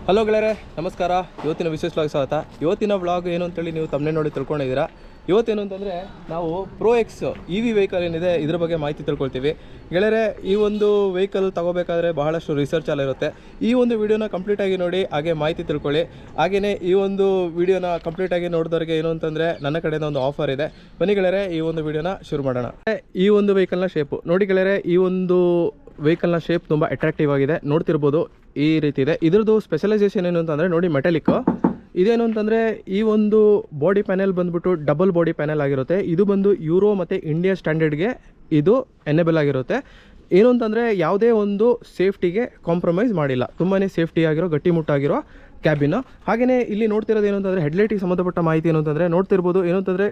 Hello ಗೆಳೆಯರೆ, ನಮಸ್ಕಾರ. ಇವತ್ತಿನ ವಿಶೇಷ ವ್ಲಾಗ್ ಸ್ವಾಗತ. ಇವತ್ತಿನ ವ್ಲಾಗ್ ಏನು ಅಂತೇಳಿ ನೀವು ತಮ್ಮನೇ ನೋಡಿ ತಿಳ್ಕೊಂಡಿದ್ದೀರಾ. ಇವತ್ತೇನು ಅಂತಂದರೆ ನಾವು ಪ್ರೋ ಎಕ್ಸ್ EV ವೆಹಿಕಲ್ ಏನಿದೆ ಇದ್ರ ಬಗ್ಗೆ ಮಾಹಿತಿ ತಿಳ್ಕೊಳ್ತೀವಿ. ಗೆಳೆಯರೆ, ಈ ಒಂದು ವೆಹಿಕಲ್ ತಗೋಬೇಕಾದ್ರೆ ಬಹಳಷ್ಟು ರಿಸರ್ಚ್ ಎಲ್ಲ ಇರುತ್ತೆ. ಈ ಒಂದು ವಿಡಿಯೋನ ಕಂಪ್ಲೀಟಾಗಿ ನೋಡಿ, ಹಾಗೆ ಮಾಹಿತಿ ತಿಳ್ಕೊಳ್ಳಿ. ಹಾಗೆಯೇ ಈ ಒಂದು ವಿಡಿಯೋನ ಕಂಪ್ಲೀಟಾಗಿ ನೋಡಿದವ್ರಿಗೆ ಏನು ಅಂತಂದರೆ ನನ್ನ ಕಡೆಯಿಂದ ಒಂದು ಆಫರ್ ಇದೆ. ಬನ್ನಿ ಗೆಳೆಯರೆ, ಈ ಒಂದು ವಿಡಿಯೋನ ಶುರು ಮಾಡೋಣ. ಈ ಒಂದು ವೆಹಿಕಲ್ನ ಶೇಪು ನೋಡಿ ಗೆಳೆಯರೆ, ಈ ಒಂದು ವೆಹಿಕಲ್ನ ಶೇಪ್ ತುಂಬ ಅಟ್ರಾಕ್ಟಿವ್ ಆಗಿದೆ. ನೋಡ್ತಿರ್ಬೋದು ಈ ರೀತಿ ಇದೆ. ಇದ್ರದ್ದು ಸ್ಪೆಷಲೈಸೇಷನ್ ಏನು ಅಂತಂದರೆ ನೋಡಿ, ಮೆಟಾಲಿಕ್. ಇದೇನು ಅಂತಂದರೆ ಈ ಒಂದು ಬಾಡಿ ಪ್ಯಾನೆಲ್ ಬಂದುಬಿಟ್ಟು ಡಬಲ್ ಬಾಡಿ ಪ್ಯಾನೆಲ್ ಆಗಿರುತ್ತೆ. ಇದು ಬಂದು ಯೂರೋ ಮತ್ತು ಇಂಡಿಯಾ ಸ್ಟ್ಯಾಂಡರ್ಡ್ಗೆ ಇದು ಎನೇಬಲ್ ಆಗಿರುತ್ತೆ. ಏನು ಅಂತಂದರೆ ಯಾವುದೇ ಒಂದು ಸೇಫ್ಟಿಗೆ ಕಾಂಪ್ರಮೈಸ್ ಮಾಡಿಲ್ಲ. ತುಂಬಾ ಸೇಫ್ಟಿ ಆಗಿರೋ ಗಟ್ಟಿಮುಟ್ಟಾಗಿರೋ ಕ್ಯಾಬಿನ್. ಹಾಗೆಯೇ ಇಲ್ಲಿ ನೋಡ್ತಿರೋದು ಏನು ಅಂತಂದರೆ ಹೆಡ್ಲೈಟಿಗೆ ಸಂಬಂಧಪಟ್ಟ ಮಾಹಿತಿ ಏನು ಅಂತಂದರೆ ನೋಡ್ತಿರ್ಬೋದು. ಏನು ಅಂತಂದರೆ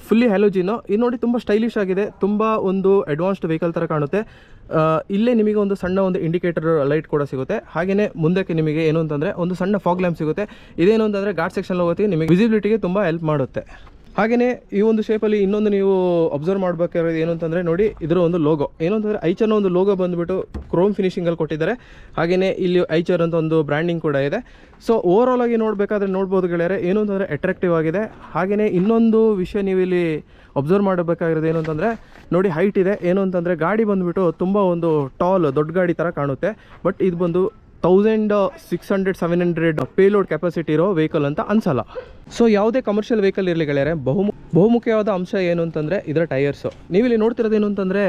ಫುಲ್ಲಿ ಹ್ಯಾಲೋಜಿನ್. ಇದು ನೋಡಿ ತುಂಬ ಸ್ಟೈಲಿಶ್ ಆಗಿದೆ, ತುಂಬ ಒಂದು ಅಡ್ವಾನ್ಸ್ಡ್ ವೆಹಿಕಲ್ ಥರ ಕಾಣುತ್ತೆ. ಇಲ್ಲೇ ನಿಮಗೆ ಒಂದು ಸಣ್ಣ ಒಂದು ಇಂಡಿಕೇಟರ್ ಲೈಟ್ ಕೂಡ ಸಿಗುತ್ತೆ. ಹಾಗೆಯೇ ಮುಂದಕ್ಕೆ ನಿಮಗೆ ಏನು ಅಂತಂದರೆ ಒಂದು ಸಣ್ಣ ಫಾಗ್ ಲ್ಯಾಂಪ್ ಸಿಗುತ್ತೆ. ಇದೇನು ಅಂತಂದರೆ ಗಾರ್ಡ್ ಸೆಕ್ಷನ್ ಹೋಗುತ್ತೆ, ನಿಮಗೆ ವಿಸಿಬಿಲಿಟಿಗೆ ತುಂಬ ಹೆಲ್ಪ್ ಮಾಡುತ್ತೆ. ಹಾಗೆಯೇ ಈ ಒಂದು ಶೇಪಲ್ಲಿ ಇನ್ನೊಂದು ನೀವು ಅಬ್ಸರ್ವ್ ಮಾಡಬೇಕಾಗಿರೋದು ಏನು ಅಂತಂದರೆ ನೋಡಿ, ಇದರ ಒಂದು ಲೋಗೋ ಏನು ಅಂತಂದರೆ ಐಚರ್ನ ಒಂದು ಲೋಗೋ ಬಂದುಬಿಟ್ಟು ಕ್ರೋಮ್ ಫಿನಿಶಿಂಗಲ್ಲಿ ಕೊಟ್ಟಿದ್ದಾರೆ. ಹಾಗೆಯೇ ಇಲ್ಲಿ ಐಚರ್ ಅಂತ ಒಂದು ಬ್ರ್ಯಾಂಡಿಂಗ್ ಕೂಡ ಇದೆ. ಸೊ ಓವರಾಲ್ ಆಗಿ ನೋಡಬೇಕಾದ್ರೆ ನೋಡ್ಬೋದು ಗೆಳೆಯರೆ, ಏನು ಅಂತಂದರೆ ಅಟ್ರಾಕ್ಟಿವ್ ಆಗಿದೆ. ಹಾಗೆಯೇ ಇನ್ನೊಂದು ವಿಷಯ ನೀವು ಇಲ್ಲಿ ಅಬ್ಸರ್ವ್ ಮಾಡಬೇಕಾಗಿರೋದು ಏನು ಅಂತಂದರೆ ನೋಡಿ, ಹೈಟ್ ಇದೆ. ಏನು ಅಂತಂದರೆ ಗಾಡಿ ಬಂದುಬಿಟ್ಟು ತುಂಬ ಒಂದು ದೊಡ್ಡ ಗಾಡಿ ಥರ ಕಾಣುತ್ತೆ. ಬಟ್ ಇದು ಬಂದು 1600-700 ಪೇಲೋಡ್ ಕೆಪಾಸಿಟಿ ಇರೋ ವೆಹಿಕಲ್ ಅಂತ ಅನ್ಸಲ್ಲ. ಸೊ ಯಾವುದೇ ಕಮರ್ಷಿಯಲ್ ವೆಹಿಕಲ್ ಇರಲಿ ಗೆಳೆಯರೆ, ಬಹುಮುಖ್ಯವಾದ ಅಂಶ ಏನು ಅಂತಂದರೆ ಇದರ ಟೈರ್ಸು. ನೀವಿಲ್ಲಿ ನೋಡ್ತಿರೋದು ಏನು ಅಂತಂದರೆ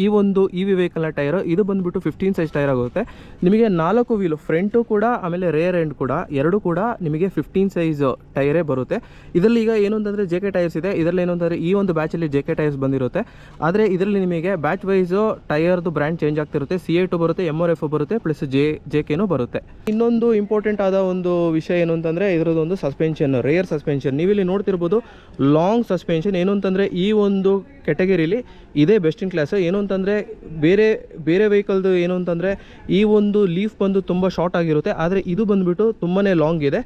ಈ ಒಂದು EV ವೆಹಿಕಲ್ನ ಟೈರು ಇದು ಬಂದುಬಿಟ್ಟು 15 ಸೈಜ್ ಟೈರ್ ಆಗುತ್ತೆ. ನಿಮಗೆ 4 ವೀಲು, ಫ್ರಂಟು ಕೂಡ ಆಮೇಲೆ ರೇರ್ ಎಂಡ್ ಕೂಡ ಎರಡೂ ಕೂಡ ನಿಮಗೆ 15 ಸೈಜ್ ಟೈರೇ ಬರುತ್ತೆ. ಇದರಲ್ಲಿ ಈಗ ಏನು ಅಂತಂದರೆ JK ಟೈರ್ಸ್ ಇದೆ. ಇದರಲ್ಲಿ ಏನು ಅಂತಂದರೆ ಈ ಒಂದು ಬ್ಯಾಚಲ್ಲಿ JK ಟೈರ್ಸ್ ಬಂದಿರುತ್ತೆ. ಆದರೆ ಇದರಲ್ಲಿ ನಿಮಗೆ ಬ್ಯಾಚ್ ವೈಸು ಟೈರ್ದು ಬ್ರ್ಯಾಂಡ್ ಚೇಂಜ್ ಆಗ್ತಿರುತ್ತೆ. CA2 ಬರುತ್ತೆ, MRF ಬರುತ್ತೆ, ಪ್ಲಸ್ JKನೂ ಬರುತ್ತೆ. ಇನ್ನೊಂದು ಇಂಪಾರ್ಟೆಂಟ್ ಆದ ಒಂದು ವಿಷಯ ಏನು ಅಂತಂದರೆ ಇದರದೊಂದು ಸಸ್ಪೆನ್ಷನ್, ರೇರ್ ಸಸ್ಪೆನ್ಷನ್. ನೀವಿಲ್ಲಿ ನೋಡ್ತಿರ್ಬೋದು ಲಾಂಗ್ ಸಸ್ಪೆನ್ಷನ್. ಏನು ಅಂತಂದರೆ ಈ ಒಂದು ಕೆಟಗರಿಲಿ ಇದೇ ಬೆಸ್ಟ್ ಇನ್ ಕ್ಲಾಸ್. ಏನು ಅಂತಂದರೆ ಬೇರೆ ವೆಹಿಕಲ್ದು ಏನು ಅಂತಂದರೆ ಈ ಒಂದು ಲೀಫ್ ಬಂದು ತುಂಬ ಶಾರ್ಟ್ ಆಗಿರುತ್ತೆ, ಆದರೆ ಇದು ಬಂದುಬಿಟ್ಟು ತುಂಬಾ ಲಾಂಗ್ ಇದೆ.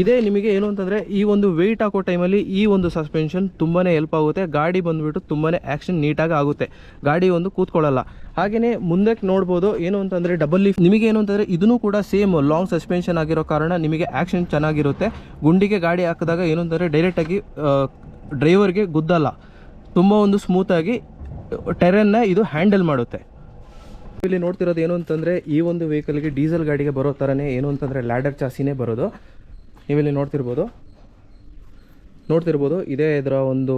ಇದೇ ನಿಮಗೆ ಏನು ಅಂತಂದರೆ ಈ ಒಂದು ವೆಯ್ಟ್ ಹಾಕೋ ಟೈಮಲ್ಲಿ ಈ ಒಂದು ಸಸ್ಪೆನ್ಷನ್ ತುಂಬಾ ಹೆಲ್ಪ್ ಆಗುತ್ತೆ. ಗಾಡಿ ಬಂದುಬಿಟ್ಟು ತುಂಬಾ ಆ್ಯಕ್ಷನ್ ನೀಟಾಗಿ ಆಗುತ್ತೆ, ಗಾಡಿ ಒಂದು ಕೂತ್ಕೊಳ್ಳಲ್ಲ. ಹಾಗೆಯೇ ಮುಂದಕ್ಕೆ ನೋಡ್ಬೋದು ಏನು ಅಂತಂದರೆ ಡಬಲ್ ಲೀಫ್. ನಿಮಗೆ ಏನು ಅಂತಂದರೆ ಇದನ್ನು ಕೂಡ ಸೇಮ್ ಲಾಂಗ್ ಸಸ್ಪೆನ್ಷನ್ ಆಗಿರೋ ಕಾರಣ ನಿಮಗೆ ಆ್ಯಕ್ಷನ್ ಚೆನ್ನಾಗಿರುತ್ತೆ. ಗುಂಡಿಗೆ ಗಾಡಿ ಹಾಕಿದಾಗ ಏನು ಅಂತಂದರೆ ಡೈರೆಕ್ಟಾಗಿ ಡ್ರೈವರ್ಗೆ ಗುದ್ದಲ್ಲ, ತುಂಬ ಒಂದು ಸ್ಮೂತಾಗಿ ಟೆರನ್ನ ಇದು ಹ್ಯಾಂಡಲ್ ಮಾಡುತ್ತೆ. ಇಲ್ಲಿ ನೋಡ್ತಿರೋದು ಏನು ಅಂತಂದರೆ ಈ ಒಂದು ವೆಹಿಕಲ್ಗೆ ಡೀಸೆಲ್ ಗಾಡಿಗೆ ಬರೋ ಥರನೇ ಏನು ಅಂತಂದರೆ ಲ್ಯಾಡರ್ ಚಾಸಿನೇ ಬರೋದು. ನೀವಿಲ್ಲಿ ನೋಡ್ತಿರ್ಬೋದು ಇದೇ ಇದರ ಒಂದು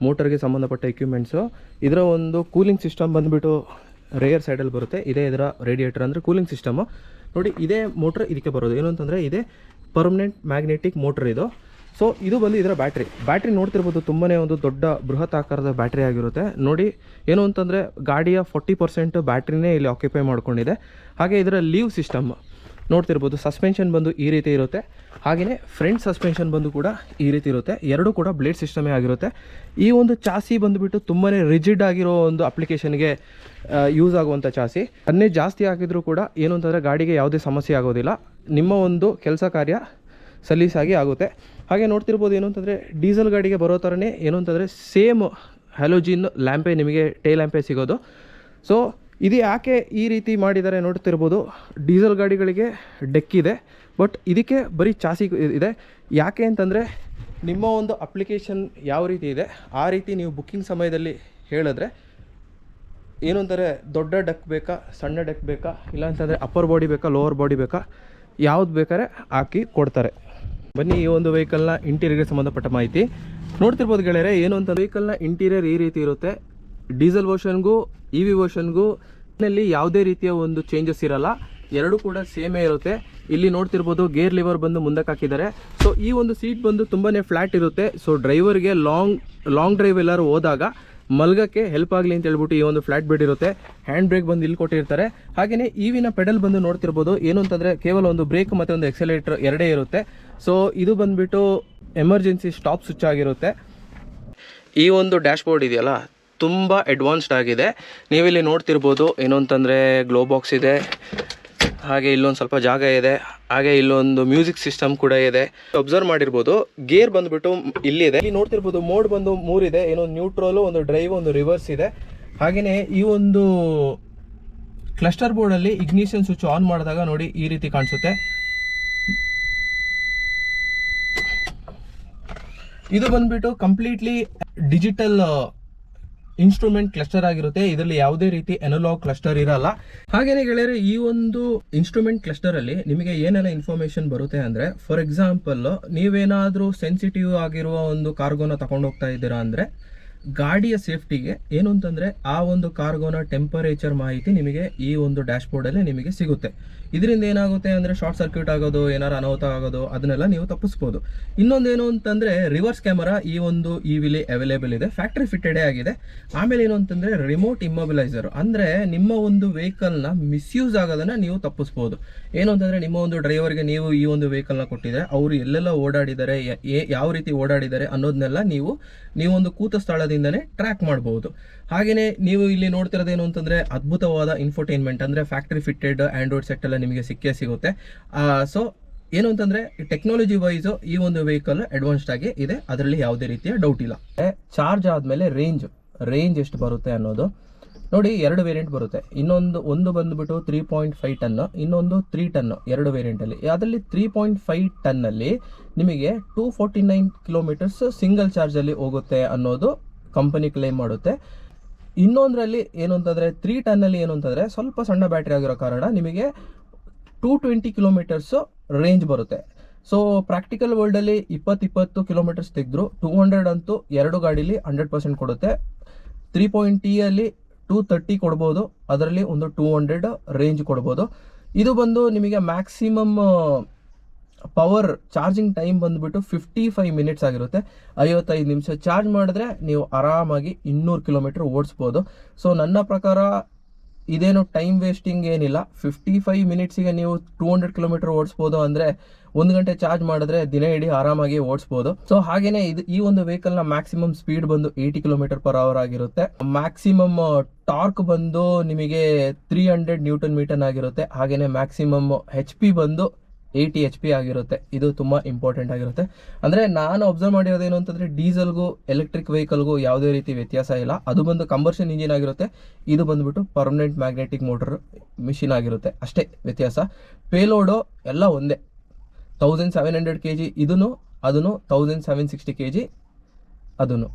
ಮೋಟರ್ಗೆ ಸಂಬಂಧಪಟ್ಟ ಎಕ್ವಿಪ್ಮೆಂಟ್ಸು. ಇದರ ಒಂದು ಕೂಲಿಂಗ್ ಸಿಸ್ಟಮ್ ಬಂದುಬಿಟ್ಟು ರೇಯರ್ ಸೈಡಲ್ಲಿ ಬರುತ್ತೆ. ಇದೇ ಇದರ ರೇಡಿಯೇಟರ್ ಅಂದರೆ ಕೂಲಿಂಗ್ ಸಿಸ್ಟಮು. ನೋಡಿ, ಇದೇ ಮೋಟ್ರ್ ಇದಕ್ಕೆ ಬರೋದು. ಏನು ಅಂತಂದರೆ ಇದೇ ಪರ್ಮನೆಂಟ್ ಮ್ಯಾಗ್ನೆಟಿಕ್ ಮೋಟ್ರ್ ಇದು. ಸೊ ಇದು ಬಂದು ಇದರ ಬ್ಯಾಟ್ರಿ ನೋಡ್ತಿರ್ಬೋದು, ತುಂಬಾ ಒಂದು ದೊಡ್ಡ ಬೃಹತ್ ಆಕಾರದ ಬ್ಯಾಟ್ರಿ ಆಗಿರುತ್ತೆ. ನೋಡಿ ಏನು ಅಂತಂದರೆ ಗಾಡಿಯ 40% ಬ್ಯಾಟ್ರಿನೇ ಇಲ್ಲಿ ಆಕ್ಯುಪೈ ಮಾಡ್ಕೊಂಡಿದೆ. ಹಾಗೆ ಇದರ ಲೀವ್ ಸಿಸ್ಟಮ್ ನೋಡ್ತಿರ್ಬೋದು. ಸಸ್ಪೆನ್ಷನ್ ಬಂದು ಈ ರೀತಿ ಇರುತ್ತೆ. ಹಾಗೆಯೇ ಫ್ರಂಟ್ ಸಸ್ಪೆನ್ಷನ್ ಬಂದು ಕೂಡ ಈ ರೀತಿ ಇರುತ್ತೆ. ಎರಡೂ ಕೂಡ ಬ್ಲೇಡ್ ಸಿಸ್ಟಮೇ ಆಗಿರುತ್ತೆ. ಈ ಒಂದು ಚಾಸಿ ಬಂದುಬಿಟ್ಟು ತುಂಬಾ ರಿಜಿಡ್ ಆಗಿರೋ ಒಂದು ಅಪ್ಲಿಕೇಶನ್ಗೆ ಯೂಸ್ ಆಗುವಂಥ ಚಾಸಿ. ಅನ್ನೇ ಜಾಸ್ತಿ ಹಾಕಿದರೂ ಕೂಡ ಏನು ಅಂತಂದರೆ ಗಾಡಿಗೆ ಯಾವುದೇ ಸಮಸ್ಯೆ ಆಗೋದಿಲ್ಲ. ನಿಮ್ಮ ಒಂದು ಕೆಲಸ ಕಾರ್ಯ ಸಲೀಸಾಗಿ ಆಗುತ್ತೆ. ಹಾಗೆ ನೋಡ್ತಿರ್ಬೋದು ಏನು ಅಂತಂದರೆ ಡೀಸೆಲ್ ಗಾಡಿಗೆ ಬರೋ ಥರನೇ ಏನು ಅಂತಂದರೆ ಸೇಮ್ ಹ್ಯಾಲೋಜಿನ್ ಲ್ಯಾಂಪೇ ನಿಮಗೆ ಟೇ ಲ್ಯಾಂಪೇ ಸಿಗೋದು. ಸೊ ಇದು ಯಾಕೆ ಈ ರೀತಿ ಮಾಡಿದ್ದಾರೆ ನೋಡ್ತಿರ್ಬೋದು. ಡೀಸೆಲ್ ಗಾಡಿಗಳಿಗೆ ಡೆಕ್ ಇದೆ, ಬಟ್ ಇದಕ್ಕೆ ಬರೀ ಚಾಸಿ ಇದೆ. ಯಾಕೆ ಅಂತಂದರೆ ನಿಮ್ಮ ಒಂದು ಅಪ್ಲಿಕೇಶನ್ ಯಾವ ರೀತಿ ಇದೆ ಆ ರೀತಿ ನೀವು ಬುಕ್ಕಿಂಗ್ ಸಮಯದಲ್ಲಿ ಹೇಳಿದ್ರೆ ಏನು ಅಂತಾರೆ, ದೊಡ್ಡ ಡೆಕ್ ಬೇಕಾ, ಸಣ್ಣ ಡೆಕ್ ಬೇಕಾ, ಇಲ್ಲ ಅಂತಂದರೆ ಅಪ್ಪರ್ ಬಾಡಿ ಬೇಕಾ, ಲೋವರ್ ಬಾಡಿ ಬೇಕಾ, ಯಾವ್ದು ಬೇಕಾದ್ರೆ ಹಾಕಿ ಕೊಡ್ತಾರೆ. ಬನ್ನಿ ಈ ಒಂದು ವೆಹಿಕಲ್ನ ಇಂಟೀರಿಯರ್ಗೆ ಸಂಬಂಧಪಟ್ಟ ಮಾಹಿತಿ ನೋಡ್ತಿರ್ಬೋದು ಗೆಳೆಯರೆ. ಏನು ಅಂತ ವೆಹಿಕಲ್ನ ಇಂಟೀರಿಯರ್ ಈ ರೀತಿ ಇರುತ್ತೆ. ಡೀಸೆಲ್ ವರ್ಷನ್ಗೂ EV ವರ್ಷನ್ಗೂ ಇದರಲ್ಲಿ ಯಾವುದೇ ರೀತಿಯ ಒಂದು ಚೇಂಜಸ್ ಇರಲ್ಲ, ಎರಡೂ ಕೂಡ ಸೇಮೇ ಇರುತ್ತೆ. ಇಲ್ಲಿ ನೋಡ್ತಿರ್ಬೋದು ಗೇರ್ ಲಿವರ್ ಬಂದು ಮುಂದಕ್ಕೆ ಹಾಕಿದ್ದಾರೆ. ಸೊ ಈ ಒಂದು ಸೀಟ್ ಬಂದು ತುಂಬಾ ಫ್ಲ್ಯಾಟ್ ಇರುತ್ತೆ. ಸೊ ಡ್ರೈವರ್ಗೆ ಲಾಂಗ್ ಡ್ರೈವ್ ಎಲ್ಲರೂ ಹೋದಾಗ ಮಲ್ಗಕ್ಕೆ ಹೆಲ್ಪ್ ಆಗಲಿ ಅಂತ ಹೇಳ್ಬಿಟ್ಟು ಈ ಒಂದು ಫ್ಲಾಟ್ ಬೆಡ್ ಇರುತ್ತೆ. ಹ್ಯಾಂಡ್ ಬ್ರೇಕ್ ಬಂದು ಇಲ್ಲಿ ಕೊಟ್ಟಿರ್ತಾರೆ. ಹಾಗೆಯೇ EVನ ಪೆಡಲ್ ಬಂದು ನೋಡ್ತಿರ್ಬೋದು. ಏನು ಅಂತಂದರೆ ಕೇವಲ ಒಂದು ಬ್ರೇಕ್ ಮತ್ತು ಒಂದು ಎಕ್ಸಲೇಟರ್ ಎರಡೇ ಇರುತ್ತೆ. ಸೊ ಇದು ಬಂದುಬಿಟ್ಟು ಎಮರ್ಜೆನ್ಸಿ ಸ್ಟಾಪ್ ಸ್ವಿಚ್ ಆಗಿರುತ್ತೆ. ಈ ಒಂದು ಡ್ಯಾಶ್ ಬೋರ್ಡ್ ಇದೆಯಲ್ಲ ತುಂಬ ಅಡ್ವಾನ್ಸ್ಡ್ ಆಗಿದೆ. ನೀವಿಲ್ಲಿ ನೋಡ್ತಿರ್ಬೋದು. ಏನು ಅಂತಂದರೆ ಗ್ಲೋ ಬಾಕ್ಸ್ ಇದೆ, ಹಾಗೆ ಇಲ್ಲೊಂದು ಸ್ವಲ್ಪ ಜಾಗ ಇದೆ, ಹಾಗೆ ಇಲ್ಲೊಂದು ಮ್ಯೂಸಿಕ್ ಸಿಸ್ಟಮ್ ಕೂಡ ಇದೆ. ಅಬ್ಸರ್ವ್ ಮಾಡಿರ್ಬೋದು ಗೇರ್ ಬಂದುಬಿಟ್ಟು ಇಲ್ಲಿದೆ. ಇಲ್ಲಿ ನೋಡ್ತಿರ್ಬೋದು ಮೋಡ್ ಬಂದು 3 ಇದೆ. ಏನೋ ನ್ಯೂಟ್ರಲು, ಒಂದು ಡ್ರೈವ್, ಒಂದು ರಿವರ್ಸ್ ಇದೆ. ಹಾಗೆಯೇ ಈ ಒಂದು ಕ್ಲಸ್ಟರ್ ಬೋರ್ಡಲ್ಲಿ ಇಗ್ನಿಷನ್ ಸ್ವಿಚ್ ಆನ್ ಮಾಡಿದಾಗ ನೋಡಿ ಈ ರೀತಿ ಕಾಣಿಸುತ್ತೆ. ಇದು ಬಂದ್ಬಿಟ್ಟು ಕಂಪ್ಲೀಟ್ಲಿ ಡಿಜಿಟಲ್ ಇನ್ಸ್ಟ್ರೂಮೆಂಟ್ ಕ್ಲಸ್ಟರ್ ಆಗಿರುತ್ತೆ. ಇದರಲ್ಲಿ ಯಾವುದೇ ರೀತಿ ಅನಲಾಗ್ ಕ್ಲಸ್ಟರ್ ಇರಲ್ಲ. ಹಾಗೇನೆ ಗೆಳೆಯರೆ, ಈ ಒಂದು ಇನ್ಸ್ಟ್ರೂಮೆಂಟ್ ಕ್ಲಸ್ಟರ್ ಅಲ್ಲಿ ನಿಮಗೆ ಏನೆಲ್ಲ ಇನ್ಫಾರ್ಮೇಶನ್ ಬರುತ್ತೆ ಅಂದ್ರೆ, ಫಾರ್ ಎಕ್ಸಾಂಪಲ್ ನೀವೇನಾದ್ರೂ ಸೆನ್ಸಿಟಿವ್ ಆಗಿರುವ ಒಂದು ಕಾರ್ಗೋನ ತಗೊಂಡು ಹೋಗ್ತಾ ಇದ್ದೀರಾ ಅಂದ್ರೆ, ಗಾಡಿಯ ಸೇಫ್ಟಿಗೆ ಏನು ಅಂತಂದ್ರೆ ಆ ಒಂದು ಕಾರ್ಗೋನ ಟೆಂಪರೇಚರ್ ಮಾಹಿತಿ ನಿಮಗೆ ಈ ಒಂದು ಡ್ಯಾಶ್ ಬೋರ್ಡ್ ಅಲ್ಲಿ ನಿಮಗೆ ಸಿಗುತ್ತೆ. ಇದರಿಂದ ಏನಾಗುತ್ತೆ ಅಂದ್ರೆ ಶಾರ್ಟ್ ಸರ್ಕ್ಯೂಟ್ ಆಗೋದು, ಏನಾರು ಅನಾಹುತ ಆಗೋದು ಅದನ್ನೆಲ್ಲ ನೀವು ತಪ್ಪಿಸ್ಬೋದು. ಇನ್ನೊಂದೇನು ಅಂತಂದ್ರೆ ರಿವರ್ಸ್ ಕ್ಯಾಮರಾ ಈ ಒಂದು ಇವಿಲಿ ಅವೈಲೇಬಲ್ ಇದೆ, ಫ್ಯಾಕ್ಟರಿ ಫಿಟೆಡ್ ಆಗಿದೆ. ಆಮೇಲೆ ಏನು ಅಂತಂದ್ರೆ ರಿಮೋಟ್ ಇಮ್ಮೊಬಿಲೈಸರ್, ಅಂದ್ರೆ ನಿಮ್ಮ ಒಂದು ವೆಹಿಕಲ್ ನ ಮಿಸ್ಯೂಸ್ ಆಗೋದನ್ನ ನೀವು ತಪ್ಪಿಸ್ಬೋದು. ಏನು ಅಂತಂದ್ರೆ ನಿಮ್ಮ ಒಂದು ಡ್ರೈವರ್ಗೆ ನೀವು ಈ ಒಂದು ವೆಹಿಕಲ್ ನ ಕೊಟ್ಟಿದ್ರೆ ಅವರು ಎಲ್ಲೆಲ್ಲ ಓಡಾಡಿದ್ದಾರೆ, ಯಾವ ರೀತಿ ಓಡಾಡಿದ್ದಾರೆ ಅನ್ನೋದನ್ನೆಲ್ಲ ನೀವು ಒಂದು ಕೂತ ಸ್ಥಳದಿಂದನೇ ಟ್ರ್ಯಾಕ್ ಮಾಡಬಹುದು. ಹಾಗೇನೆ ನೀವು ಇಲ್ಲಿ ನೋಡ್ತಿರೋದೇನು ಅಂತಂದ್ರೆ ಅದ್ಭುತವಾದ ಇನ್ಫೋಟೈನ್ಮೆಂಟ್, ಅಂದ್ರೆ ಫ್ಯಾಕ್ಟರಿ ಫಿಟೆಡ್ ಆಂಡ್ರಾಯ್ಡ್ ಸೆಟ್ ಎಲ್ಲ ನಿಮಗೆ ಸಿಕ್ಕೇ ಸಿಗುತ್ತೆ. ಸೊ ಏನು ಅಂತಂದ್ರೆ ಟೆಕ್ನಾಲಜಿ ವೈಸ್ ಈ ಒಂದು ವೆಹಿಕಲ್ ಅಡ್ವಾನ್ಸ್ಡ್ ಆಗಿ ಇದೆ, ಅದರಲ್ಲಿ ಯಾವುದೇ ರೀತಿಯ ಡೌಟ್ ಇಲ್ಲ. ಚಾರ್ಜ್ ಆದ್ಮೇಲೆ ರೇಂಜ್ ಎಷ್ಟು ಬರುತ್ತೆ ಅನ್ನೋದು ನೋಡಿ. 2 ವೇರಿಯಂಟ್ ಬರುತ್ತೆ. ಒಂದು ಬಂದ್ಬಿಟ್ಟು 3.5 ಟನ್, ಇನ್ನೊಂದು 3 ಟನ್. 2 ವೇರಿಯಂಟ್ ಅಲ್ಲಿ, ಅದರಲ್ಲಿ 3.5 ಟನ್ ಅಲ್ಲಿ ನಿಮಗೆ 249 ಕಿಲೋಮೀಟರ್ಸ್ ಸಿಂಗಲ್ ಚಾರ್ಜ್ ಅಲ್ಲಿ ಹೋಗುತ್ತೆ ಅನ್ನೋದು ಕಂಪನಿ ಕ್ಲೇಮ್ ಮಾಡುತ್ತೆ. ಇನ್ನೊಂದರಲ್ಲಿ ಏನು ಅಂತಂದ್ರೆ 3 ಟನ್ ಅಲ್ಲಿ ಏನು ಅಂತಂದ್ರೆ ಸ್ವಲ್ಪ ಸಣ್ಣ ಬ್ಯಾಟ್ರಿ ಆಗಿರೋ ಕಾರಣ ನಿಮಗೆ 220 ಕಿಲೋಮೀಟರ್ಸ್ ರೇಂಜ್ ಬರುತ್ತೆ. ಸೊ ಪ್ರಾಕ್ಟಿಕಲ್ ವರ್ಲ್ಡ್ ಅಲ್ಲಿ 20 ಕಿಲೋಮೀಟರ್ಸ್ ತೆಗೆದ್ರು 200 ಅಂತೂ 2 ಗಾಡಿಲಿ 100% ಕೊಡುತ್ತೆ. 3.T ಅಲ್ಲಿ 230 ಕೊಡ್ಬೋದು, ಅದರಲ್ಲಿ ಒಂದು 200 ರೇಂಜ್ ಕೊಡ್ಬೋದು. ಇದು ಬಂದು ನಿಮಗೆ ಮ್ಯಾಕ್ಸಿಮಮ್ ಪವರ್ ಚಾರ್ಜಿಂಗ್ ಟೈಮ್ ಬಂದ್ಬಿಟ್ಟು 55 ಮಿನಿಟ್ಸ್ ಆಗಿರುತ್ತೆ. 55 ನಿಮಿಷ ಚಾರ್ಜ್ ಮಾಡಿದ್ರೆ ನೀವು ಆರಾಮಾಗಿ 200 ಕಿಲೋಮೀಟರ್ ಓಡಿಸ್ಬೋದು. ಸೊ ನನ್ನ ಪ್ರಕಾರ ಇದೇನು ಟೈಮ್ ವೇಸ್ಟಿಂಗ್ ಏನಿಲ್ಲ. 55 ಮಿನಿಟ್ಸಿಗೆ ನೀವು 200 ಕಿಲೋಮೀಟರ್ ಓಡಿಸ್ಬೋದು ಅಂದ್ರೆ 1 ಗಂಟೆ ಚಾರ್ಜ್ ಮಾಡಿದ್ರೆ ದಿನ ಇಡೀ ಆರಾಮಾಗಿ ಓಡಿಸ್ಬೋದು. ಸೊ ಹಾಗೇನೆ ಈ ಒಂದು ವೆಹಿಕಲ್ ನ ಮ್ಯಾಕ್ಸಿಮಮ್ ಸ್ಪೀಡ್ ಬಂದು 80 ಕಿಲೋಮೀಟರ್ ಪರ್ ಅವರ್ ಆಗಿರುತ್ತೆ. ಮ್ಯಾಕ್ಸಿಮಮ್ ಟಾರ್ಕ್ ಬಂದು ನಿಮಗೆ 300 ನ್ಯೂಟನ್ ಮೀಟರ್ ಆಗಿರುತ್ತೆ. ಹಾಗೇನೆ ಮ್ಯಾಕ್ಸಿಮಮ್ HP ಬಂದು 80 HP ಆಗಿರುತ್ತೆ. ಇದು ತುಂಬಾ ಇಂಪಾರ್ಟೆಂಟ್ ಆಗಿರುತ್ತೆ. ಅಂದ್ರೆ ನಾನು ಅಬ್ಸರ್ವ್ ಮಾಡಿರೋದೇನು ಅಂತಂದ್ರೆ ಡೀಸೆಲ್ಗೂ ಎಲೆಕ್ಟ್ರಿಕ್ ವೆಹಿಕಲ್ಗೂ ಯಾವುದೇ ರೀತಿ ವ್ಯತ್ಯಾಸ ಇಲ್ಲ. ಅದು ಬಂದು ಕಂಬರ್ಷನ್ ಇಂಜಿನ್ ಆಗಿರುತ್ತೆ, ಇದು ಬಂದ್ಬಿಟ್ಟು ಪರ್ಮನೆಂಟ್ ಮ್ಯಾಗ್ನೆಟಿಕ್ ಮೋಟರ್ ಮಿಷಿನ್ ಆಗಿರುತ್ತೆ, ಅಷ್ಟೇ ವ್ಯತ್ಯಾಸ. ಪೇಲೋಡು ಎಲ್ಲ ಒಂದೇ, 1700 kg ಇದನ್ನು, ಅದನ್ನು 1760 kg ಅದನ್ನು.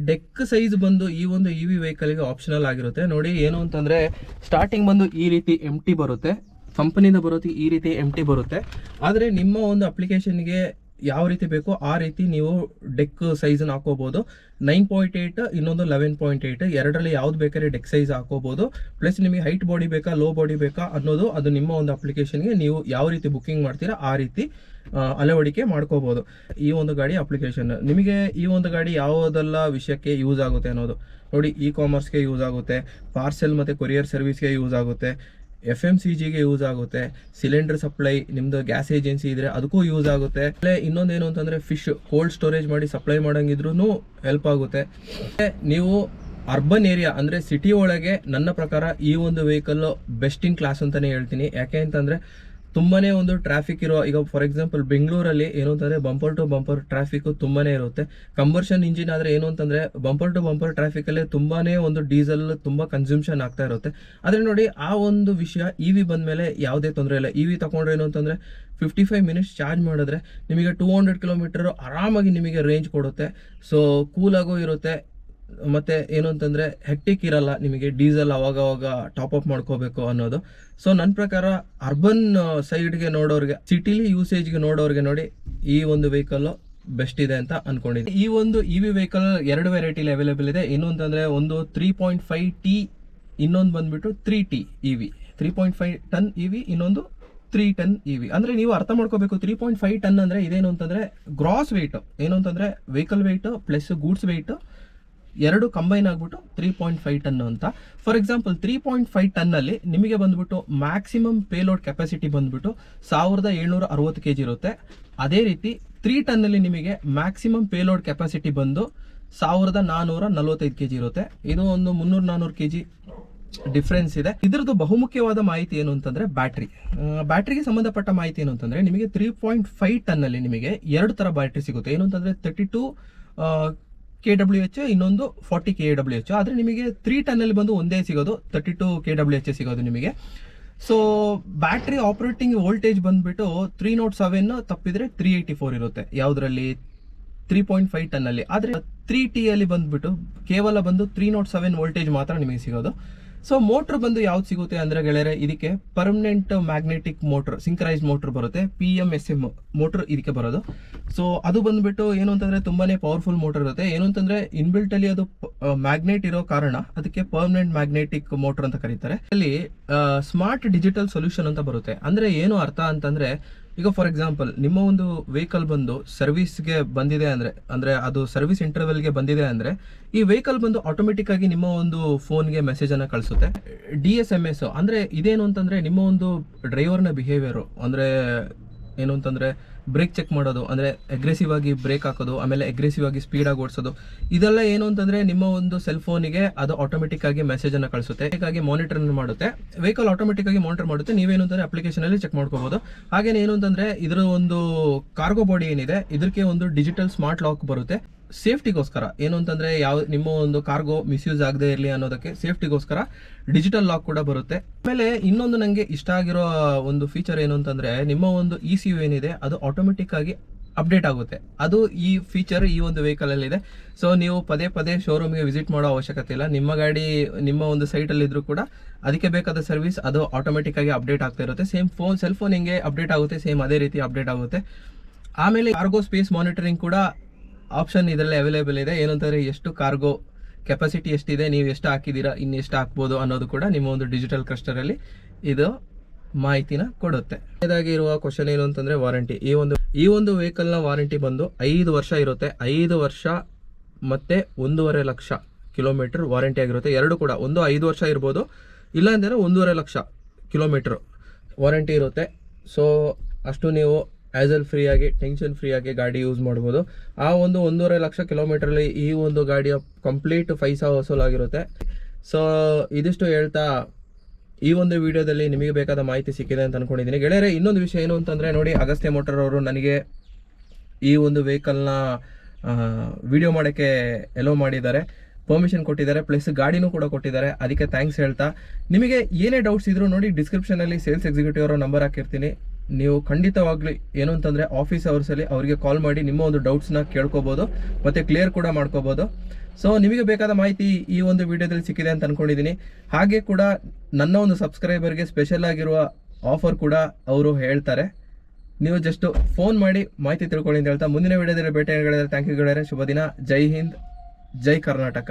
ಡೆಕ್ ಸೈಜ್ ಬಂದು ಈ ಒಂದು EV ವೆಹಿಕಲ್ಗೆ ಆಪ್ಷನಲ್ ಆಗಿರುತ್ತೆ. ನೋಡಿ ಏನು ಅಂತಂದ್ರೆ ಸ್ಟಾರ್ಟಿಂಗ್ ಬಂದು ಈ ರೀತಿ ಎಂಟಿ ಬರುತ್ತೆ, ಕಂಪನಿಯಿಂದ ಬರುತ್ತೆ ಈ ರೀತಿ ಎಂಟಿ ಬರುತ್ತೆ. ಆದರೆ ನಿಮ್ಮ ಒಂದು ಅಪ್ಲಿಕೇಶನ್ಗೆ ಯಾವ ರೀತಿ ಬೇಕೋ ಆ ರೀತಿ ನೀವು ಡೆಕ್ ಸೈಜನ್ನು ಹಾಕೋಬಹುದು. 9.8 ಇನ್ನೊಂದು 11.8, ಎರಡರಲ್ಲಿ ಯಾವ್ದು ಬೇಕಾದ್ರೆ ಡೆಕ್ ಸೈಜ್ ಹಾಕೋಬಹುದು. ಪ್ಲಸ್ ನಿಮಗೆ ಹೈಟ್ ಬಾಡಿ ಬೇಕಾ ಲೋ ಬಾಡಿ ಬೇಕಾ ಅನ್ನೋದು ಅದು ನಿಮ್ಮ ಒಂದು ಅಪ್ಲಿಕೇಶನ್ಗೆ ನೀವು ಯಾವ ರೀತಿ ಬುಕ್ಕಿಂಗ್ ಮಾಡ್ತೀರಾ ಆ ರೀತಿ ಅಳವಡಿಕೆ ಮಾಡ್ಕೋಬಹುದು. ಈ ಒಂದು ಗಾಡಿ ಅಪ್ಲಿಕೇಶನ್ ನಿಮಗೆ ಈ ಒಂದು ಗಾಡಿ ಯಾವುದೆಲ್ಲ ವಿಷಯಕ್ಕೆ ಯೂಸ್ ಆಗುತ್ತೆ ಅನ್ನೋದು ನೋಡಿ. ಇ ಕಾಮರ್ಸ್ಗೆ ಯೂಸ್ ಆಗುತ್ತೆ, ಪಾರ್ಸೆಲ್ ಮತ್ತು ಕೊರಿಯರ್ ಸರ್ವಿಸ್ಗೆ ಯೂಸ್ ಆಗುತ್ತೆ, FMCGಗೆ ಯೂಸ್ ಆಗುತ್ತೆ, ಸಿಲಿಂಡರ್ ಸಪ್ಲೈ ನಿಮ್ದು ಗ್ಯಾಸ್ ಏಜೆನ್ಸಿ ಇದ್ರೆ ಅದಕ್ಕೂ ಯೂಸ್ ಆಗುತ್ತೆ. ಇನ್ನೊಂದೇನು ಅಂತಂದ್ರೆ ಫಿಶ್ ಕೋಲ್ಡ್ ಸ್ಟೋರೇಜ್ ಮಾಡಿ ಸಪ್ಲೈ ಮಾಡಂಗಿದ್ರು ಹೆಲ್ಪ್ ಆಗುತ್ತೆ. ನೀವು ಅರ್ಬನ್ ಏರಿಯಾ ಅಂದ್ರೆ ಸಿಟಿ ಒಳಗೆ ನನ್ನ ಪ್ರಕಾರ ಈ ಒಂದು ವೆಹಿಕಲ್ ಬೆಸ್ಟ್ ಇನ್ ಕ್ಲಾಸ್ ಅಂತಾನೆ ಹೇಳ್ತೀನಿ. ಯಾಕೆ ಅಂತಂದ್ರೆ ತುಂಬಾನೇ ಒಂದು ಟ್ರಾಫಿಕ್ ಇರೋ, ಈಗ ಫಾರ್ ಎಕ್ಸಾಂಪಲ್ ಬೆಂಗಳೂರಲ್ಲಿ ಏನು ಅಂತಂದ್ರೆ ಬಂಪರ್ ಟು ಬಂಪರ್ ಟ್ರಾಫಿಕ್ ತುಂಬಾನೇ ಇರುತ್ತೆ. ಕಂಬರ್ಷನ್ ಇಂಜಿನ್ ಆದ್ರೆ ಏನು ಅಂತಂದ್ರೆ ಬಂಪರ್ ಟು ಬಂಪರ್ ಟ್ರಾಫಿಕ್ ಅಲ್ಲಿ ತುಂಬಾನೇ ಒಂದು ಡೀಸೆಲ್ ತುಂಬಾ ಕನ್ಸ್ಯೂಮ್ಷನ್ ಆಗ್ತಾ ಇರುತ್ತೆ. ಆದ್ರೆ ನೋಡಿ ಆ ಒಂದು ವಿಷಯ EV ಬಂದ್ಮೇಲೆ ಯಾವುದೇ ತೊಂದರೆ ಇಲ್ಲ. EV ತಗೊಂಡ್ರೆ ಏನು ಅಂತಂದ್ರೆ 55 ಮಿನಿಟ್ಸ್ ಚಾರ್ಜ್ ಮಾಡಿದ್ರೆ ನಿಮಗೆ 200 ಕಿಲೋಮೀಟರ್ ಆರಾಮಾಗಿ ನಿಮಗೆ ರೇಂಜ್ ಕೊಡುತ್ತೆ. ಸೊ ಕೂಲ್ ಆಗೋ ಇರುತ್ತೆ. ಮತ್ತೆ ಏನು ಅಂತಂದ್ರೆ ಹೆಕ್ಟಿಕ್ ಇರಲ್ಲ ನಿಮಗೆ, ಡೀಸೆಲ್ ಅವಾಗ ಟಾಪ್ ಅಪ್ ಮಾಡ್ಕೋಬೇಕು ಅನ್ನೋದು. ಸೊ ನನ್ನ ಪ್ರಕಾರ ಅರ್ಬನ್ ಸೈಡ್ಗೆ ನೋಡೋರಿಗೆ, ಸಿಟಿಲಿ ಯೂಸೇಜ್ಗೆ ನೋಡೋರಿಗೆ ನೋಡಿ ಈ ಒಂದು ವೆಹಿಕಲ್ ಬೆಸ್ಟ್ ಇದೆ ಅಂತ ಅನ್ಕೊಂಡಿದ್ದೆ. ಈ ಒಂದು EV ವೆಹಿಕಲ್ 2 ವೆರೈಟಿಲಿ ಅವೈಲೇಬಲ್ ಇದೆ. ಏನು ಅಂತಂದ್ರೆ ಒಂದು 3.5T, ಇನ್ನೊಂದು ಬಂದ್ಬಿಟ್ಟು 3T EV, 3.5 ಟನ್ EV, ಇನ್ನೊಂದು 3 ಟನ್ EV. ಅಂದ್ರೆ ನೀವು ಅರ್ಥ ಮಾಡ್ಕೋಬೇಕು, 3.5 ಟನ್ ಅಂದ್ರೆ ಇದೇನು ಅಂತಂದ್ರೆ ಗ್ರಾಸ್ ವೆಯ್ಟ್, ಏನು ಅಂತಂದ್ರೆ vehicle weight plus goods weight ಎರಡು ಕಂಬೈನ್ ಆಗ್ಬಿಟ್ಟು 3.5 ಟನ್ ಅಂತ. ಫಾರ್ ಎಕ್ಸಾಂಪಲ್ 3.5 ಟನ್ ಅಲ್ಲಿ ನಿಮಗೆ ಬಂದ್ಬಿಟ್ಟು ಮ್ಯಾಕ್ಸಿಮಮ್ ಪೇಲೋಡ್ ಕೆಪಾಸಿಟಿ ಬಂದ್ಬಿಟ್ಟು 1760 kg ಇರುತ್ತೆ. ಅದೇ ರೀತಿ 3 ಟನ್ ಅಲ್ಲಿ ನಿಮಗೆ ಮ್ಯಾಕ್ಸಿಮಮ್ ಪೇಲೋಡ್ ಕೆಪಾಸಿಟಿ ಬಂದು 1445 kg ಇರುತ್ತೆ. ಇದು ಒಂದು 300-400 kg ಡಿಫ್ರೆನ್ಸ್ ಇದೆ. ಇದರದ್ದು ಬಹುಮುಖ್ಯವಾದ ಮಾಹಿತಿ ಏನು ಅಂತಂದ್ರೆ ಬ್ಯಾಟ್ರಿಗೆ ಸಂಬಂಧಪಟ್ಟ ಮಾಹಿತಿ ಏನು ಅಂತಂದ್ರೆ ನಿಮಗೆ 3.5 ಟನ್ ಅಲ್ಲಿ ನಿಮಗೆ 2 ತರ ಬ್ಯಾಟ್ರಿ ಸಿಗುತ್ತೆ. ಏನು ಅಂತಂದ್ರೆ 32 kWh, ಇನ್ನೊಂದು 40 kWh. ಆದ್ರೆ ನಿಮಗೆ 3 ಟನ್ ಅಲ್ಲಿ ಬಂದು ಒಂದೇ ಸಿಗೋದು, 32 kWh ಸಿಗೋದು ನಿಮಗೆ. ಸೊ ಬ್ಯಾಟ್ರಿ ಆಪರೇಟಿಂಗ್ ವೋಲ್ಟೇಜ್ ಬಂದ್ಬಿಟ್ಟು 307 ತಪ್ಪಿದ್ರೆ 384 ಇರುತ್ತೆ. ಯಾವ್ದ್ರಲ್ಲಿ 3.5 ಟನ್ ಅಲ್ಲಿ. ಆದರೆ 3T ಅಲ್ಲಿ ಬಂದ್ಬಿಟ್ಟು ಕೇವಲ ಬಂದು 307 ವೋಲ್ಟೇಜ್ ಮಾತ್ರ ನಿಮಗೆ ಸಿಗೋದು. ಸೊ ಮೋಟ್ರ್ ಬಂದು ಯಾವ್ದು ಸಿಗುತ್ತೆ ಅಂದ್ರೆ ಗೆಳೆಯರೆ, ಇದಕ್ಕೆ ಪರ್ಮನೆಂಟ್ ಮ್ಯಾಗ್ನೆಟಿಕ್ ಮೋಟ್ರ್, ಸಿಂಕ್ರೈಸ್ಡ್ ಮೋಟ್ರ್ ಬರುತ್ತೆ, PMSM ಮೋಟ್ರ್ ಇದಕ್ಕೆ ಬರೋದು. ಸೊ ಅದು ಬಂದ್ಬಿಟ್ಟು ಏನು ಅಂತಂದ್ರೆ ತುಂಬಾನೇ ಪವರ್ಫುಲ್ ಮೋಟರ್ ಇರುತ್ತೆ. ಏನು ಅಂತಂದ್ರೆ ಇನ್ಬಿಲ್ಟ್ ಅಲ್ಲಿ ಅದು ಮ್ಯಾಗ್ನೆಟ್ ಇರೋ ಕಾರಣ ಅದಕ್ಕೆ ಪರ್ಮನೆಂಟ್ ಮ್ಯಾಗ್ನೆಟಿಕ್ ಮೋಟರ್ ಅಂತ ಕರೀತಾರೆ. ಅಲ್ಲಿ ಸ್ಮಾರ್ಟ್ ಡಿಜಿಟಲ್ ಸೊಲ್ಯೂಷನ್ ಅಂತ ಬರುತ್ತೆ. ಅಂದ್ರೆ ಏನು ಅರ್ಥ ಅಂತಂದ್ರೆ, ಈಗ ಫಾರ್ ಎಕ್ಸಾಂಪಲ್ ನಿಮ್ಮ ಒಂದು ವೆಹಿಕಲ್ ಬಂದು ಸರ್ವಿಸ್ಗೆ ಬಂದಿದೆ ಅಂದ್ರೆ ಅದು ಸರ್ವಿಸ್ ಇಂಟರ್ವೆಲ್ಗೆ ಬಂದಿದೆ ಅಂದ್ರೆ ಈ ವೆಹಿಕಲ್ ಬಂದು ಆಟೋಮೆಟಿಕ್ ಆಗಿ ನಿಮ್ಮ ಒಂದು ಫೋನ್ಗೆ ಮೆಸೇಜ್ ಅನ್ನ ಕಳಿಸುತ್ತೆ. DSMS ಅಂದ್ರೆ ಇದೇನು ಅಂತಂದ್ರೆ ನಿಮ್ಮ ಒಂದು ಡ್ರೈವರ್ನ ಬಿಹೇವಿಯರ್, ಅಂದ್ರೆ ಏನು ಅಂತಂದ್ರೆ ಬ್ರೇಕ್ ಚೆಕ್ ಮಾಡೋದು, ಅಂದ್ರೆ ಅಗ್ರೆಸಿವ್ ಆಗಿ ಬ್ರೇಕ್ ಹಾಕೋದು, ಆಮೇಲೆ ಅಗ್ರೆಸಿವ್ ಆಗಿ ಸ್ಪೀಡ್ ಆಗಿ ಓಡಿಸೋದು, ಇದೆಲ್ಲ ಏನು ಅಂತಂದ್ರೆ ನಿಮ್ಮ ಒಂದು ಸೆಲ್ ಫೋನಿಗೆ ಅದು ಆಟೋಮೆಟಿಕ್ ಆಗಿ ಮೆಸೇಜ್ ಅನ್ನ ಕಳಿಸುತ್ತೆ. ಹೀಗಾಗಿ ಮಾನಿಟರ್ ಮಾಡುತ್ತೆ, ವೆಹಿಕಲ್ ಆಟೋಮೆಟಿಕ್ ಆಗಿ ಮಾನಿಟರ್ ಮಾಡುತ್ತೆ. ನೀವೇನು ಅಂತಂದ್ರೆ ಅಪ್ಲಿಕೇಶನ್ ಅಲ್ಲಿ ಚೆಕ್ ಮಾಡ್ಕೋಬಹುದು. ಹಾಗೇನೆ ಏನು ಅಂತಂದ್ರೆ ಇದರ ಒಂದು ಕಾರ್ಗೋ ಬಾಡಿ ಏನಿದೆ ಇದಕ್ಕೆ ಒಂದು ಡಿಜಿಟಲ್ ಸ್ಮಾರ್ಟ್ ಲಾಕ್ ಬರುತ್ತೆ. ಸೇಫ್ಟಿಗೋಸ್ಕರ ಏನು ಅಂತಂದ್ರೆ ನಿಮ್ಮ ಒಂದು ಕಾರ್ಗೋ ಮಿಸ್ಯೂಸ್ ಆಗದೆ ಇರಲಿ ಅನ್ನೋದಕ್ಕೆ ಸೇಫ್ಟಿಗೋಸ್ಕರ ಡಿಜಿಟಲ್ ಲಾಕ್ ಕೂಡ ಬರುತ್ತೆ. ಆಮೇಲೆ ಇನ್ನೊಂದು ನಂಗೆ ಇಷ್ಟ ಆಗಿರೋ ಒಂದು ಫೀಚರ್ ಏನು ಅಂತಂದ್ರೆ, ನಿಮ್ಮ ಒಂದು ECU ಏನಿದೆ ಅದು ಆಟೋಮೆಟಿಕ್ ಆಗಿ ಅಪ್ಡೇಟ್ ಆಗುತ್ತೆ. ಅದು ಈ ಫೀಚರ್ ಈ ಒಂದು ವೆಹಿಕಲ್ ಅಲ್ಲಿ ಇದೆ. ಸೊ ನೀವು ಪದೇ ಪದೇ ಶೋರೂಮ್ಗೆ ವಿಸಿಟ್ ಮಾಡೋ ಅವಶ್ಯಕತೆ ಇಲ್ಲ. ನಿಮ್ಮ ಗಾಡಿ ನಿಮ್ಮ ಒಂದು ಸೈಟ್ ಅಲ್ಲಿ ಇದ್ರೂ ಕೂಡ ಅದಕ್ಕೆ ಬೇಕಾದ ಸರ್ವಿಸ್ ಅದು ಆಟೋಮೆಟಿಕ್ ಆಗಿ ಅಪ್ಡೇಟ್ ಆಗ್ತಾ ಇರುತ್ತೆ. ಸೇಮ್ ಸೆಲ್ ಫೋನ್ ಹೆಂಗೆ ಅಪ್ಡೇಟ್ ಆಗುತ್ತೆ ಸೇಮ್ ಅದೇ ರೀತಿ ಅಪ್ಡೇಟ್ ಆಗುತ್ತೆ. ಆಮೇಲೆ ಕಾರ್ಗೋ ಸ್ಪೇಸ್ ಮಾನಿಟರಿಂಗ್ ಕೂಡ ಆಪ್ಷನ್ ಇದರಲ್ಲಿ ಅವೈಲೇಬಲ್ ಇದೆ. ಏನಂತಂದ್ರೆ ಎಷ್ಟು ಕಾರ್ಗೋ ಕೆಪಾಸಿಟಿ ಎಷ್ಟಿದೆ, ನೀವು ಎಷ್ಟು ಹಾಕಿದ್ದೀರಾ, ಇನ್ನು ಎಷ್ಟು ಹಾಕ್ಬೋದು ಅನ್ನೋದು ಕೂಡ ನಿಮ್ಮ ಒಂದು ಡಿಜಿಟಲ್ ಕ್ಲಸ್ಟರ್ ಅಲ್ಲಿ ಇದು ಮಾಹಿತಿನ ಕೊಡುತ್ತೆ. ಇದಾಗಿ ಇರುವ ಕ್ವಶನ್ ಏನು ಅಂತಂದ್ರೆ ವಾರಂಟಿ. ಈ ಒಂದು ವೆಹಿಕಲ್ ನ ವಾರಂಟಿ ಬಂದು 5 ವರ್ಷ ಇರುತ್ತೆ. 5 ವರ್ಷ ಮತ್ತೆ 1.5 ಲಕ್ಷ ಕಿಲೋಮೀಟರ್ ವಾರಂಟಿ ಆಗಿರುತ್ತೆ. ಎರಡು ಕೂಡ, ಒಂದು 5 ವರ್ಷ ಇರ್ಬೋದು, ಇಲ್ಲ ಅಂದ್ರೆ 1.5 ಲಕ್ಷ ಕಿಲೋಮೀಟರ್ ವಾರಂಟಿ ಇರುತ್ತೆ. ಸೊ ಅಷ್ಟು ನೀವು ಆ್ಯಸಲ್ ಫ್ರೀ ಆಗಿ, ಟೆನ್ಷನ್ ಫ್ರೀ ಆಗಿ ಗಾಡಿ ಯೂಸ್ ಮಾಡ್ಬೋದು. ಆ ಒಂದು 1.5 ಲಕ್ಷ ಕಿಲೋಮೀಟರ್ಲಿ ಈ ಒಂದು ಗಾಡಿಯ ಕಂಪ್ಲೀಟ್ ಪೈಸಾ ವಸೂಲಾಗಿರುತ್ತೆ. ಸೊ ಇದಿಷ್ಟು ಹೇಳ್ತಾ ಈ ಒಂದು ವಿಡಿಯೋದಲ್ಲಿ ನಿಮಗೆ ಬೇಕಾದ ಮಾಹಿತಿ ಸಿಕ್ಕಿದೆ ಅಂತ ಅನ್ಕೊಂಡಿದ್ದೀನಿ ಗೆಳೆಯರೆ. ಇನ್ನೊಂದು ವಿಷಯ ಏನು ಅಂತಂದ್ರೆ ನೋಡಿ, ಅಗಸ್ತ್ಯ ಮೋಟರ್ ಅವರು ನನಗೆ ಈ ಒಂದು ವೆಹಿಕಲ್ನ ವಿಡಿಯೋ ಮಾಡೋಕ್ಕೆ ಎಲೋ ಮಾಡಿದ್ದಾರೆ, ಪರ್ಮಿಷನ್ ಕೊಟ್ಟಿದ್ದಾರೆ, ಪ್ಲಸ್ ಗಾಡಿನೂ ಕೂಡ ಕೊಟ್ಟಿದ್ದಾರೆ. ಅದಕ್ಕೆ ಥ್ಯಾಂಕ್ಸ್ ಹೇಳ್ತಾ, ನಿಮಗೆ ಏನೇ ಡೌಟ್ಸ್ ಇದ್ರು ನೋಡಿ ಡಿಸ್ಕ್ರಿಪ್ಷನಲ್ಲಿ ಸೇಲ್ಸ್ ಎಕ್ಸಿಕ್ಯೂಟಿವ್ ಅವರ ನಂಬರ್ ಹಾಕಿರ್ತೀನಿ. ನೀವು ಖಂಡಿತವಾಗ್ಲಿ ಏನು ಅಂತಂದರೆ ಆಫೀಸ್ ಅವರ್ಸಲ್ಲಿ ಅವರಿಗೆ ಕಾಲ್ ಮಾಡಿ ನಿಮ್ಮ ಒಂದು ಡೌಟ್ಸ್ನ ಕೇಳ್ಕೊಬೋದು ಮತ್ತು ಕ್ಲಿಯರ್ ಕೂಡ ಮಾಡ್ಕೋಬೋದು. ಸೊ ನಿಮಗೆ ಬೇಕಾದ ಮಾಹಿತಿ ಈ ಒಂದು ವಿಡಿಯೋದಲ್ಲಿ ಸಿಕ್ಕಿದೆ ಅಂತ ಅನ್ಕೊಂಡಿದ್ದೀನಿ. ಹಾಗೆ ಕೂಡ ನನ್ನ ಒಂದು ಸಬ್ಸ್ಕ್ರೈಬರ್ಗೆ ಸ್ಪೆಷಲ್ ಆಗಿರುವ ಆಫರ್ ಕೂಡ ಅವರು ಹೇಳ್ತಾರೆ. ನೀವು ಜಸ್ಟ್ ಫೋನ್ ಮಾಡಿ ಮಾಹಿತಿ ತಿಳ್ಕೊಳ್ಳಿ ಅಂತ ಹೇಳ್ತಾ ಮುಂದಿನ ವಿಡಿಯೋದಲ್ಲಿ ಭೇಟಿ. ಥ್ಯಾಂಕ್ ಯು ಗೆಳೆಯರೆ. ಶುಭ ದಿನ. ಜೈ ಹಿಂದ್, ಜೈ ಕರ್ನಾಟಕ.